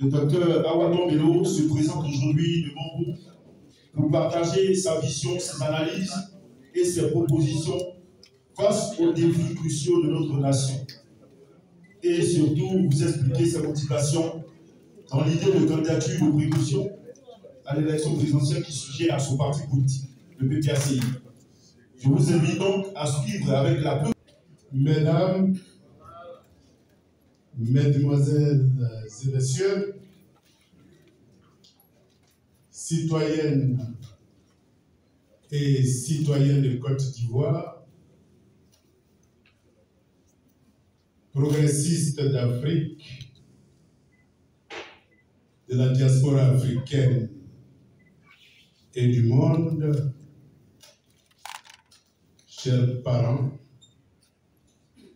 Le docteur Awadon Bello se présente aujourd'hui devant vous pour partager sa vision, ses analyses et ses propositions face aux défis cruciaux de notre nation. Et surtout, vous expliquer ses motivations dans l'idée de candidature de précaution à l'élection présidentielle qui sujet à son parti politique, le PPACI. Je vous invite donc à suivre avec la... Mesdames, Mesdemoiselles et Messieurs, citoyennes et citoyens de Côte d'Ivoire, progressistes d'Afrique, de la diaspora africaine et du monde, chers parents,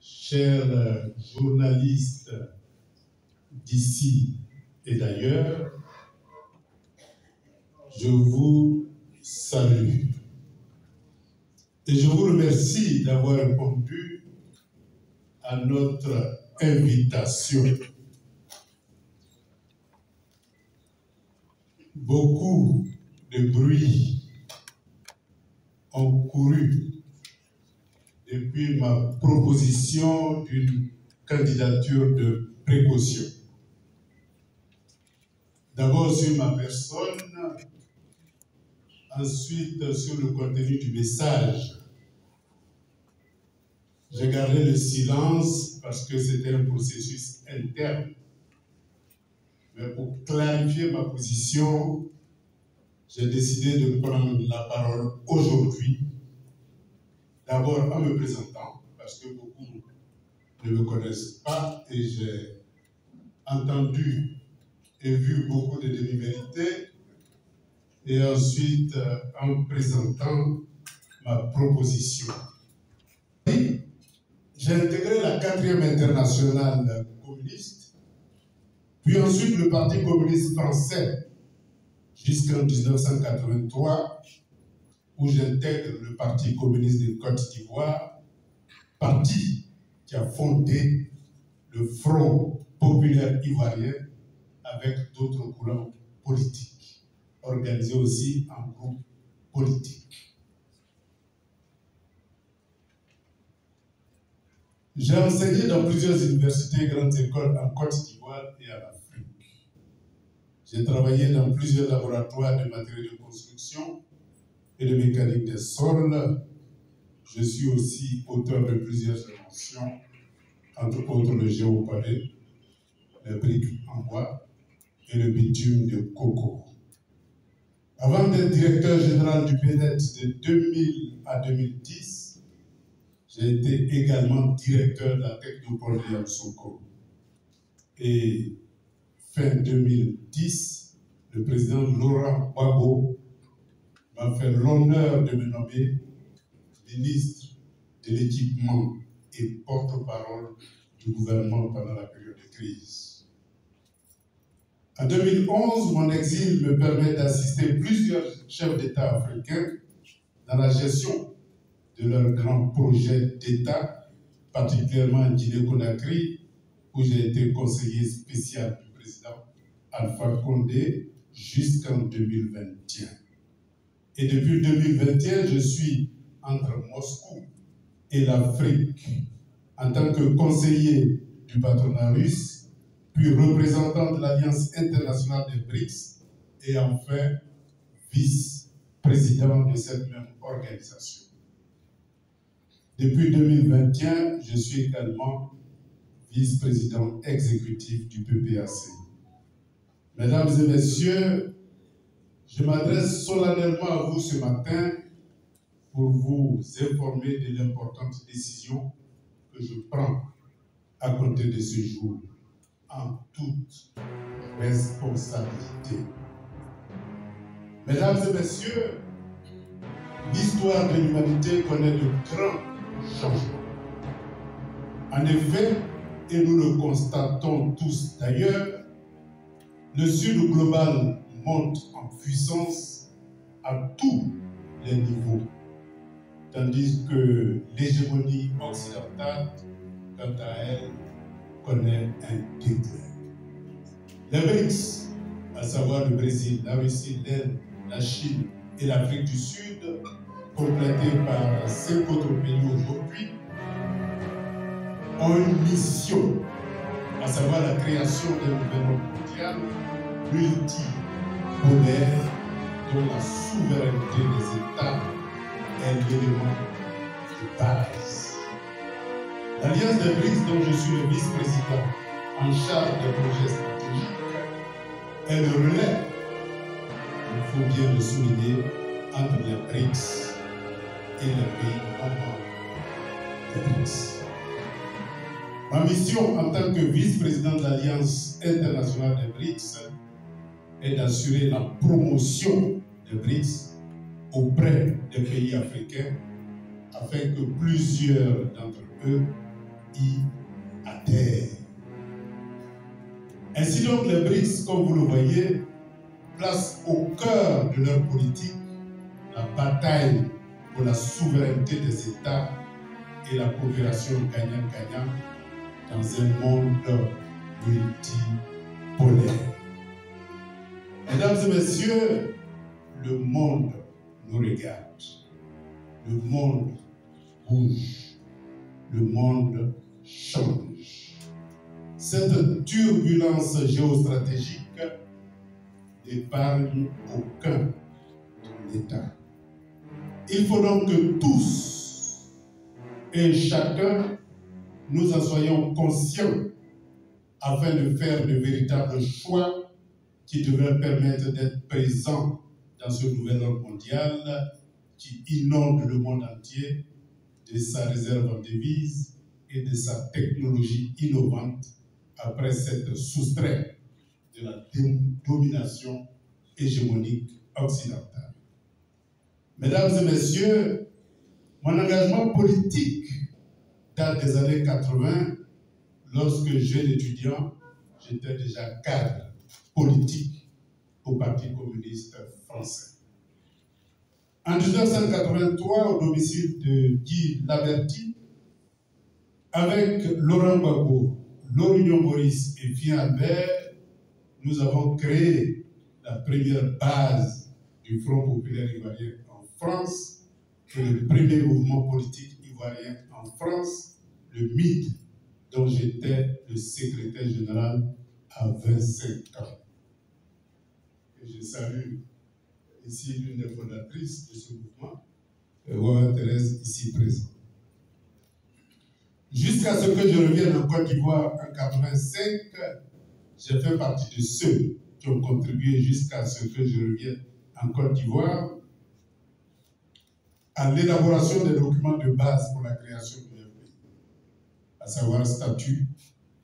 chers journalistes d'ici et d'ailleurs, je vous salue. Et je vous remercie d'avoir répondu à notre invitation. Beaucoup de bruit ont couru depuis ma proposition d'une candidature de précaution. D'abord sur ma personne, ensuite sur le contenu du message. J'ai gardé le silence parce que c'était un processus interne. Mais pour clarifier ma position, j'ai décidé de prendre la parole aujourd'hui. D'abord en me présentant, parce que beaucoup ne me connaissent pas et j'ai entendu et vu beaucoup de demi-vérités. Et ensuite en présentant ma proposition. J'ai intégré la 4e internationale communiste, puis ensuite le Parti communiste français jusqu'en 1983, où j'intègre le Parti communiste de Côte d'Ivoire, parti qui a fondé le Front populaire ivoirien avec d'autres courants politiques, organisés aussi en groupe politique. J'ai enseigné dans plusieurs universités et grandes écoles en Côte d'Ivoire et en Afrique. J'ai travaillé dans plusieurs laboratoires de matériaux de construction et de mécanique des sols. Je suis aussi auteur de plusieurs inventions, entre autres le géopadé, les briques en bois et le bitume de coco. Avant d'être directeur général du BNET de 2000 à 2010, j'ai été également directeur de la Technopole de Yamoussoukro. Et fin 2010, le président Laurent Gbagbo m'a fait l'honneur de me nommer ministre de l'équipement et porte-parole du gouvernement pendant la période de crise. En 2011, mon exil me permet d'assister plusieurs chefs d'État africains dans la gestion de leurs grands projets d'État, particulièrement en Guinée-Conakry, où j'ai été conseiller spécial du président Alpha Condé jusqu'en 2021. Et depuis 2021, je suis entre Moscou et l'Afrique en tant que conseiller du patronat russe, puis représentant de l'Alliance internationale des BRICS et enfin vice-président de cette même organisation. Depuis 2021, je suis également vice-président exécutif du PPAC. Mesdames et messieurs, je m'adresse solennellement à vous ce matin pour vous informer de l'importante décision que je prends à compter de ce jour, en toute responsabilité. Mesdames et messieurs, l'histoire de l'humanité connaît de grands changements. En effet, et nous le constatons tous d'ailleurs, le Sud global monte en puissance à tous les niveaux, tandis que l'hégémonie occidentale, quant à elle, connaît un déclin. Les BRICS, à savoir le Brésil, la Russie, l'Inde, la Chine et l'Afrique du Sud, complétés par 5 autres pays aujourd'hui, ont une mission, à savoir la création d'un nouvel ordre mondial multipolaire dont la souveraineté des États est l'élément de base. L'Alliance des BRICS, dont je suis le vice-président en charge des projets stratégiques, est le relais, il faut bien le souligner, entre les BRICS et les pays membres des BRICS. Ma mission en tant que vice-président de l'Alliance internationale des BRICS est d'assurer la promotion des BRICS auprès des pays africains afin que plusieurs d'entre eux y adhèrent. Ainsi donc, les BRICS, comme vous le voyez, placent au cœur de leur politique la bataille pour la souveraineté des États et la coopération gagnant-gagnant dans un monde multipolaire. Mesdames et messieurs, le monde nous regarde. Le monde bouge. Le monde change. Cette turbulence géostratégique n'épargne aucun État. Il faut donc que tous et chacun nous en soyons conscients afin de faire de véritables choix qui devraient permettre d'être présents dans ce nouvel ordre mondial qui inonde le monde entier de sa réserve en devises et de sa technologie innovante après s'être soustrait de la domination hégémonique occidentale. Mesdames et messieurs, mon engagement politique date des années 80, lorsque jeune étudiant, j'étais déjà cadre politique au Parti communiste français. En 1983, au domicile de Guy Laverty, avec Laurent Gbagbo, Laurent Maurice et Fien Albert, nous avons créé la première base du Front populaire ivoirien en France et le premier mouvement politique ivoirien en France, le MID, dont j'étais le secrétaire général à 25 ans. Et je salue ici l'une des fondatrices de ce mouvement, Wawa Thérèse, ici présente. Jusqu'à ce que je revienne en Côte d'Ivoire en 1985, j'ai fait partie de ceux qui ont contribué jusqu'à ce que je revienne en Côte d'Ivoire à l'élaboration des documents de base pour la création de l'FPI, à savoir statut,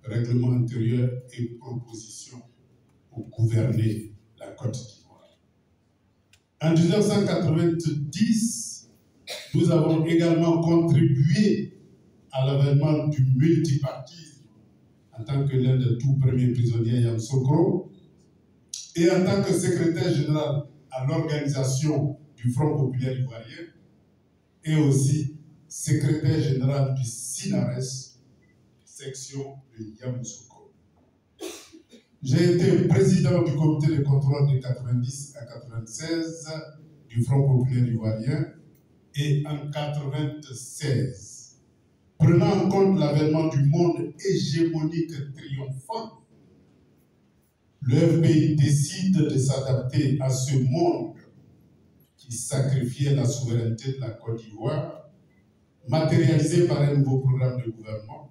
règlement intérieur et proposition pour gouverner la Côte d'Ivoire. En 1990, nous avons également contribué à l'avènement du multipartisme en tant que l'un des tout premiers prisonniers Yamoussoukro et en tant que secrétaire général à l'organisation du Front populaire ivoirien et aussi secrétaire général du SINARES, section de Yamoussoukro. J'ai été président du comité de contrôle de 90 à 96 du Front populaire ivoirien et en 96, prenant en compte l'avènement du monde hégémonique triomphant, le FPI décide de s'adapter à ce monde qui sacrifiait la souveraineté de la Côte d'Ivoire, matérialisé par un nouveau programme de gouvernement,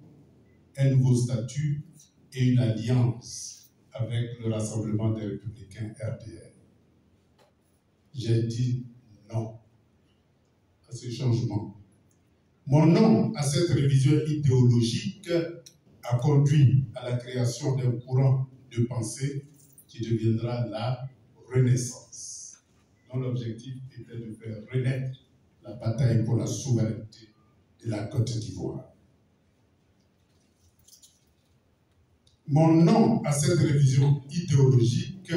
un nouveau statut et une alliance avec le Rassemblement des Républicains RDR. J'ai dit non à ce changement. Mon non à cette révision idéologique a conduit à la création d'un courant de pensée qui deviendra la Renaissance, dont l'objectif était de faire renaître la bataille pour la souveraineté de la Côte d'Ivoire. Mon non à cette révision idéologique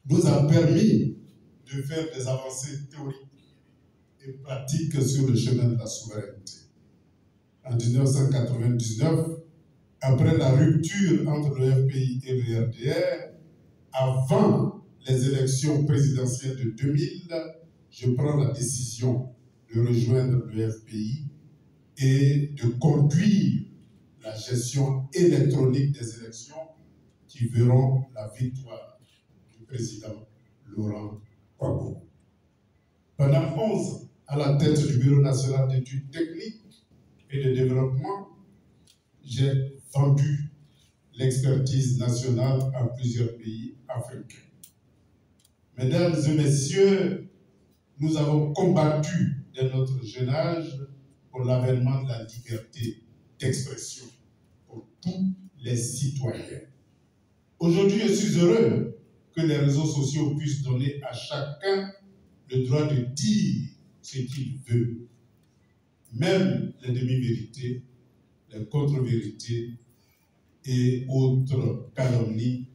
nous a permis de faire des avancées théoriques et pratiques sur le chemin de la souveraineté. En 1999, après la rupture entre le FPI et le RDR, avant les élections présidentielles de 2000, je prends la décision de rejoindre le FPI et de conduire la gestion électronique des élections qui verront la victoire du président Laurent Gbagbo. Pendant 11 ans, à la tête du Bureau national d'études techniques et de développement, j'ai vendu l'expertise nationale à plusieurs pays africains. Mesdames et messieurs, nous avons combattu dès notre jeune âge pour l'avènement de la liberté d'expression pour tous les citoyens. Aujourd'hui, je suis heureux que les réseaux sociaux puissent donner à chacun le droit de dire ce qu'il veut, même les demi-vérités, les contre-vérités et autres calomnies,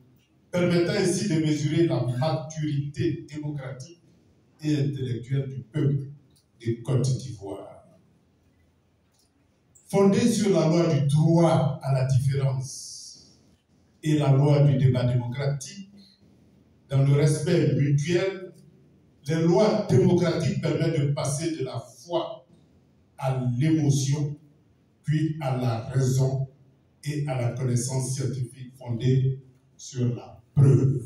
permettant ainsi de mesurer la maturité démocratique et intellectuelle du peuple de Côte d'Ivoire. Fondée sur la loi du droit à la différence et la loi du débat démocratique, dans le respect mutuel, les lois démocratiques permettent de passer de la foi à l'émotion, puis à la raison et à la connaissance scientifique fondée sur la preuve.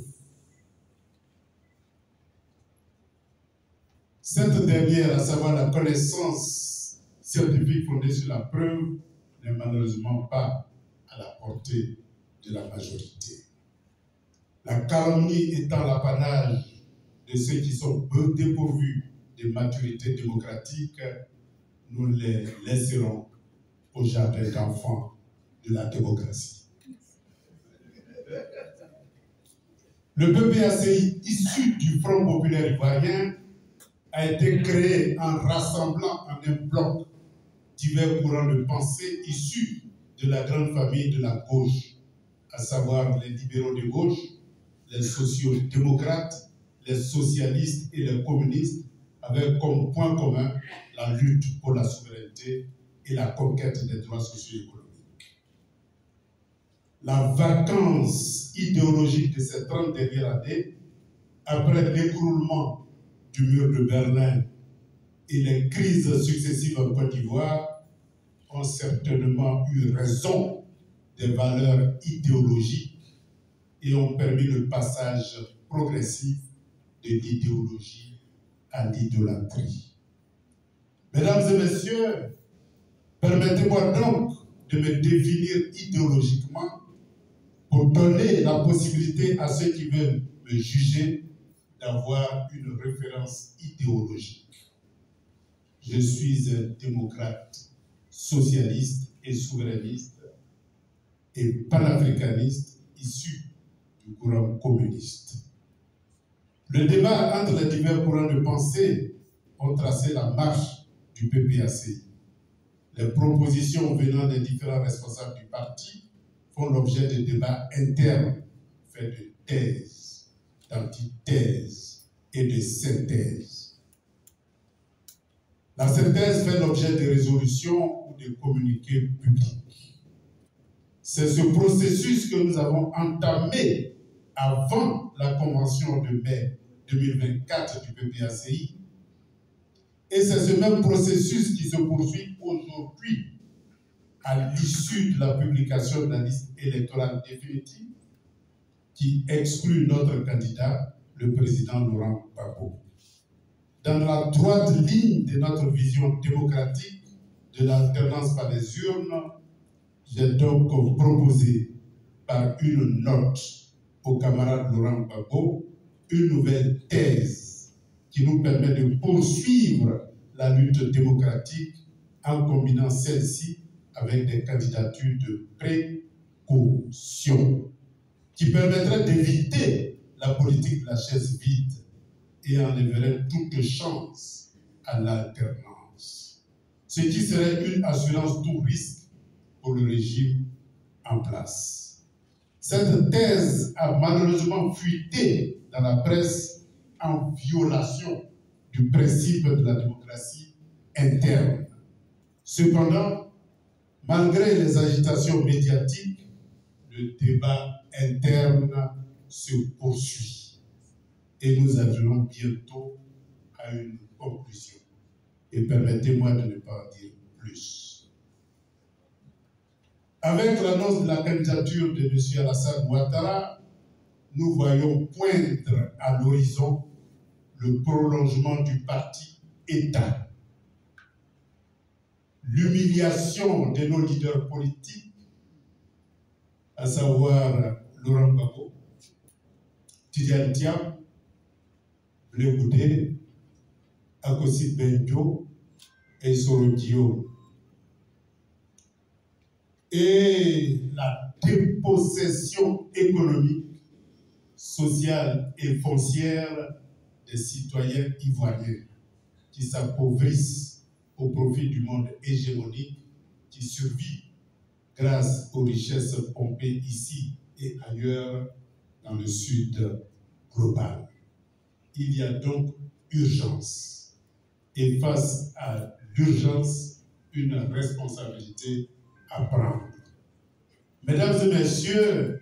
Cette dernière, à savoir la connaissance scientifique fondée sur la preuve, n'est malheureusement pas à la portée de la majorité. La calomnie étant l'apanage de ceux qui sont peu dépourvus de maturité démocratique, nous les laisserons au jardin d'enfants de la démocratie. Le PPACI, issu du Front populaire ivoirien, a été créé en rassemblant en un bloc divers courants de pensée issus de la grande famille de la gauche, à savoir les libéraux de gauche, les sociaux-démocrates, les socialistes et les communistes, avec comme point commun la lutte pour la souveraineté et la conquête des droits socio-économiques. La vacance idéologique de ces 30 dernières années, après l'écroulement du mur de Berlin et les crises successives en Côte d'Ivoire, ont certainement eu raison des valeurs idéologiques et ont permis le passage progressif de l'idéologie à l'idolâtrie. Mesdames et messieurs, permettez-moi donc de me définir idéologiquement pour donner la possibilité à ceux qui veulent me juger d'avoir une référence idéologique. Je suis un démocrate, socialiste et souverainiste et panafricaniste issu du courant communiste. Le débat entre les divers courants de pensée ont tracé la marche du PPACI. Les propositions venant des différents responsables du parti font l'objet de débats internes faits de thèses, d'antithèses et de synthèses. La synthèse fait l'objet de résolutions ou de communiqués publics. C'est ce processus que nous avons entamé avant la convention de mai 2024 du PPACI. Et c'est ce même processus qui se poursuit aujourd'hui à l'issue de la publication de la liste électorale définitive qui exclut notre candidat, le président Laurent Gbagbo. Dans la droite ligne de notre vision démocratique de l'alternance par les urnes, j'ai donc proposé par une note au camarade Laurent Gbagbo une nouvelle thèse qui nous permet de poursuivre la lutte démocratique en combinant celle-ci avec des candidatures de précaution qui permettraient d'éviter la politique de la chaise vide et enlèverait toute chance à l'alternance, ce qui serait une assurance tout risque pour le régime en place. Cette thèse a malheureusement fuité dans la presse en violation du principe de la démocratie interne. Cependant, Malgré les agitations médiatiques, le débat interne se poursuit et nous arriverons bientôt à une conclusion. Et permettez-moi de ne pas en dire plus. Avec l'annonce de la candidature de M. Alassane Ouattara, nous voyons poindre à l'horizon le prolongement du parti État. L'humiliation de nos leaders politiques, à savoir Laurent Gbagbo, Tidiane Thiam, Blé Goudé, Akossi Benjo et Soro Dio, et la dépossession économique, sociale et foncière des citoyens ivoiriens qui s'appauvrissent au profit du monde hégémonique qui survit grâce aux richesses pompées ici et ailleurs dans le sud global. Il y a donc urgence. Et face à l'urgence, une responsabilité à prendre. Mesdames et messieurs,